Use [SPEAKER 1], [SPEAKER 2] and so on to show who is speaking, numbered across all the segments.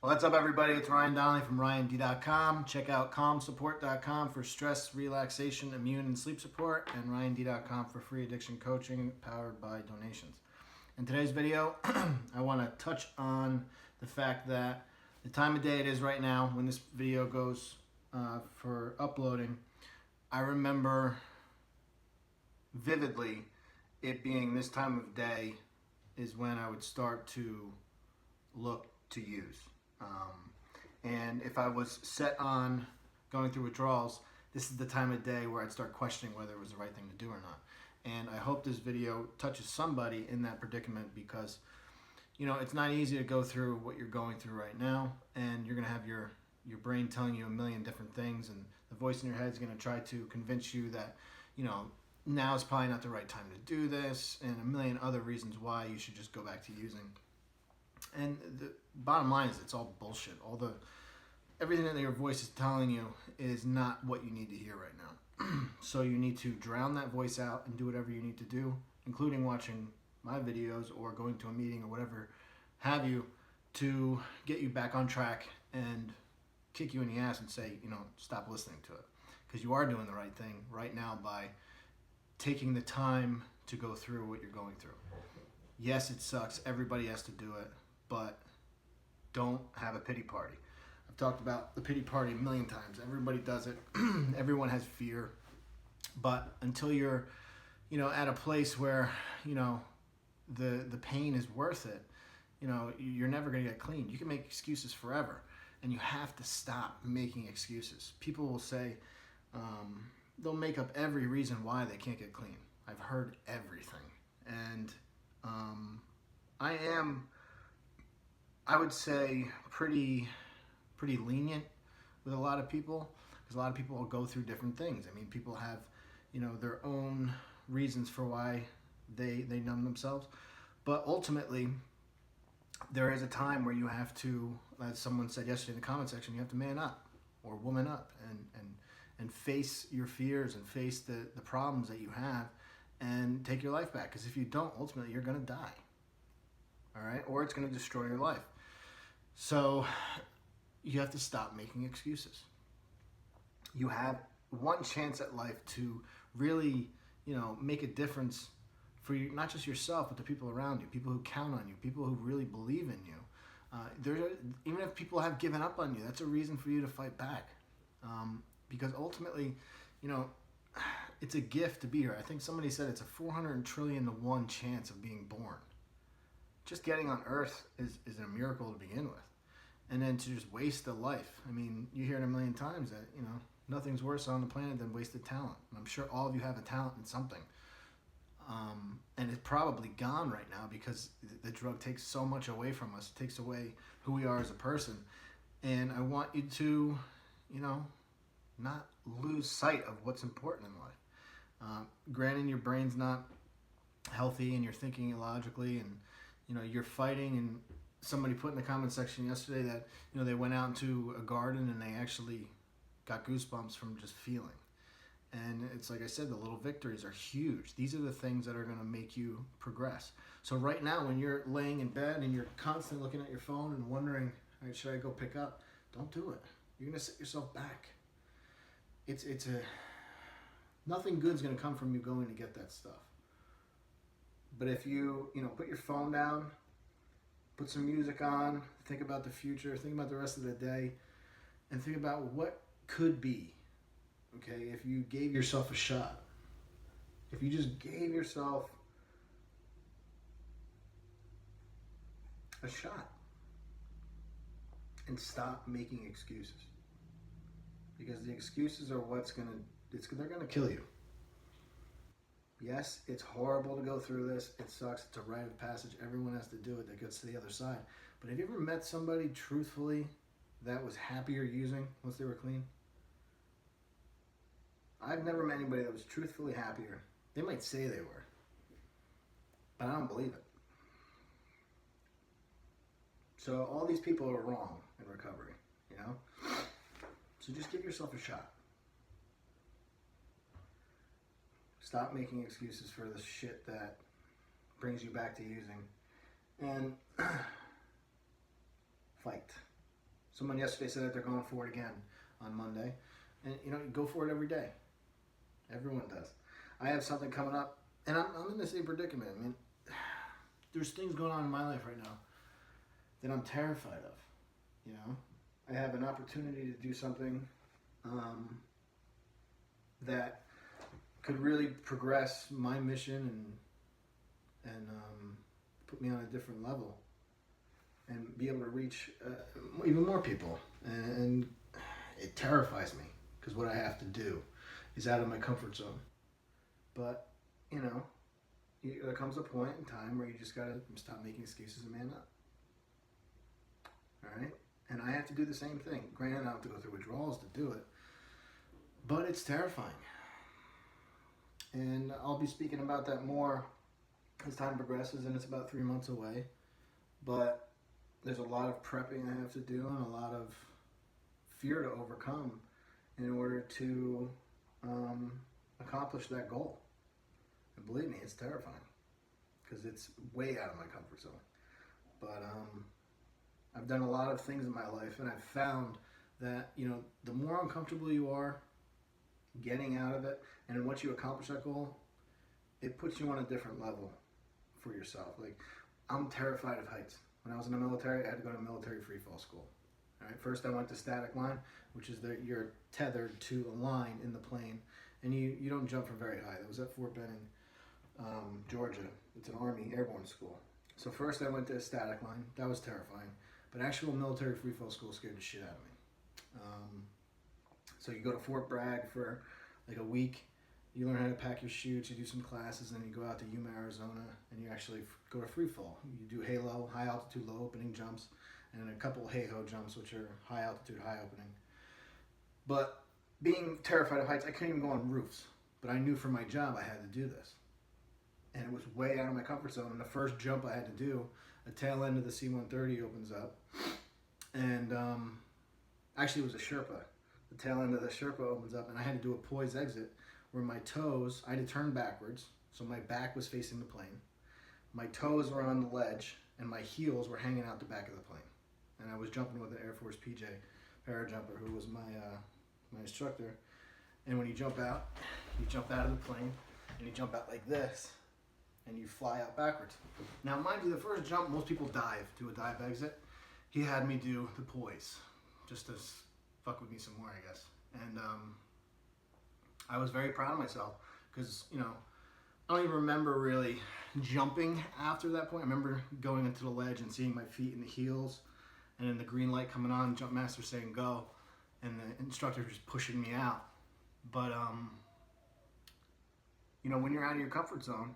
[SPEAKER 1] What's up, everybody? It's Ryan Donnelly from RyanD.com. Check out CalmSupport.com for stress, relaxation, immune, and sleep support, and RyanD.com for free addiction coaching powered by donations. In today's video, I want to touch on the fact that the time of day it is right now when this video goes for uploading, I remember vividly it being this time of day is when I would start to look to use. And if I was set on going through withdrawals, this is the time of day where I'd start questioning whether it was the right thing to do or not. And I hope this video touches somebody in that predicament because, you know, it's not easy to go through what you're going through right now, and you're going to have your brain telling you a million different things, and the voice in your head is going to try to convince you that, you know, now is probably not the right time to do this, and a million other reasons why you should just go back to using. And the bottom line is it's all bullshit. Everything that your voice is telling you is not what you need to hear right now. So you need to drown that voice out and do whatever you need to do, including watching my videos or going to a meeting or whatever have you, to get you back on track and kick you in the ass and say, you know, stop listening to it. Because you are doing the right thing right now by taking the time to go through what you're going through. Yes, it sucks. Everybody has to do it. But don't have a pity party. I've talked about the pity party a million times. Everybody does it. Everyone has fear. But until you're, you know, at a place where, you know, the pain is worth it, you know, you're never going to get clean. You can make excuses forever. And you have to stop making excuses. People will say, they'll make up every reason why they can't get clean. I've heard everything. And I would say pretty lenient with a lot of people, because a lot of people will go through different things. I mean, people have, you know, their own reasons for why they numb themselves. But ultimately, there is a time where you have to, as someone said yesterday in the comment section, you have to man up or woman up and face your fears and face the problems that you have and take your life back. Because if you don't, ultimately, you're going to die. All right? Or it's going to destroy your life. So you have to stop making excuses. You have one chance at life to really, you know, make a difference for you, not just yourself, but the people around you, people who count on you, people who really believe in you. Even if people have given up on you, that's a reason for you to fight back. Because ultimately, you know, it's a gift to be here. I think somebody said it's a 400 trillion to 1 chance of being born. Just getting on Earth is a miracle to begin with. And then to just waste a life. I mean, you hear it a million times that, you know, nothing's worse on the planet than wasted talent. And I'm sure all of you have a talent in something. And it's probably gone right now because the drug takes so much away from us. It takes away who we are as a person. And I want you to, you know, not lose sight of what's important in life. Granted, your brain's not healthy and you're thinking illogically and, you know, you're fighting. And somebody put in the comment section yesterday that, you know, they went out into a garden and they actually got goosebumps from just feeling. And it's like I said, the little victories are huge. These are the things that are going to make you progress. So right now, when you're laying in bed and you're constantly looking at your phone and wondering, all right, should I go pick up? Don't do it. You're going to set yourself back. Nothing good's going to come from you going to get that stuff. But if you know, put your phone down, put some music on, think about the future, think about the rest of the day, and think about what could be, okay, if you gave yourself a shot. If you just gave yourself a shot and stop making excuses. Because the excuses are they're going to kill you. Yes, it's horrible to go through this. It sucks. It's a rite of passage. Everyone has to do it that gets to the other side. But have you ever met somebody truthfully that was happier using once they were clean? I've never met anybody that was truthfully happier. They might say they were, but I don't believe it. So all these people are wrong in recovery, you know? So just give yourself a shot. Stop making excuses for the shit that brings you back to using. And fight. Someone yesterday said that they're going for it again on Monday. And, you know, go for it every day. Everyone does. I have something coming up, and I'm in the same predicament. I mean, there's things going on in my life right now that I'm terrified of, you know? I have an opportunity to do something that could really progress my mission and put me on a different level and be able to reach even more people. And it terrifies me because what I have to do is out of my comfort zone. But, you know, there comes a point in time where you just got to stop making excuses and man up. All right? And I have to do the same thing. Granted, I have to go through withdrawals to do it, but it's terrifying. And I'll be speaking about that more as time progresses, and it's about 3 months away. But there's a lot of prepping I have to do and a lot of fear to overcome in order to accomplish that goal. And believe me, it's terrifying because it's way out of my comfort zone. But I've done a lot of things in my life, and I've found that, you know, the more uncomfortable you are getting out of it, and once you accomplish that goal, it puts you on a different level for yourself. Like, I'm terrified of heights. When I was in the military, I had to go to military free fall school. All right, first I went to static line, which is that you're tethered to a line in the plane, and you don't jump from very high. That was at Fort Benning, Georgia. It's an Army airborne school. So first I went to a static line. That was terrifying. But actual military free fall school scared the shit out of me. So you go to Fort Bragg for like a week. You learn how to pack your chutes, you do some classes, and then you go out to Yuma, Arizona, and you actually go to free fall. You do halo, high altitude, low opening jumps, and a couple hey-ho jumps, which are high altitude, high opening. But being terrified of heights, I couldn't even go on roofs. But I knew for my job I had to do this. And it was way out of my comfort zone. And the first jump I had to do, the tail end of the C-130 opens up. And actually it was a Sherpa. The tail end of the Sherpa opens up, and I had to do a poise exit where my toes, I had to turn backwards, so my back was facing the plane. My toes were on the ledge, and my heels were hanging out the back of the plane. And I was jumping with an Air Force PJ parajumper who was my instructor. And when you jump out of the plane, and you jump out like this, and you fly out backwards. Now, mind you, the first jump, most people do a dive exit. He had me do the poise, just to fuck with me some more, I guess. And I was very proud of myself because, you know, I don't even remember really jumping after that point. I remember going into the ledge and seeing my feet in the heels, and then the green light coming on, jump master saying go, and the instructor just pushing me out. But, you know, when you're out of your comfort zone,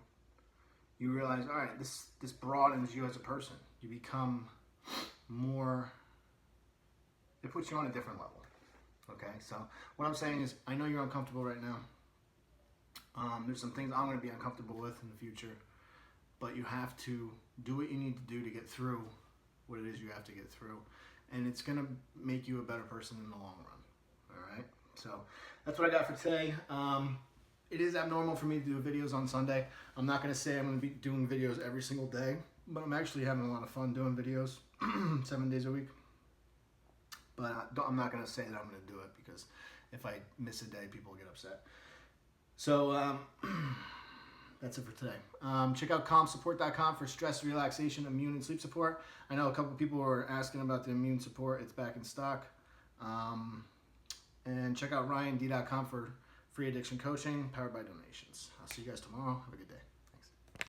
[SPEAKER 1] you realize, all right, this broadens you as a person. You become more, it puts you on a different level. Okay, so what I'm saying is, I know you're uncomfortable right now. There's some things I'm going to be uncomfortable with in the future, but you have to do what you need to do to get through what it is you have to get through, and it's going to make you a better person in the long run. All right, so that's what I got for today. It is abnormal for me to do videos on Sunday. I'm not going to say I'm going to be doing videos every single day, but I'm actually having a lot of fun doing videos 7 days a week. But I'm not going to say that I'm going to do it, because if I miss a day, people get upset. So that's it for today. Check out calmsupport.com for stress, relaxation, immune, and sleep support. I know a couple people were asking about the immune support. It's back in stock. And check out ryand.com for free addiction coaching powered by donations. I'll see you guys tomorrow. Have a good day.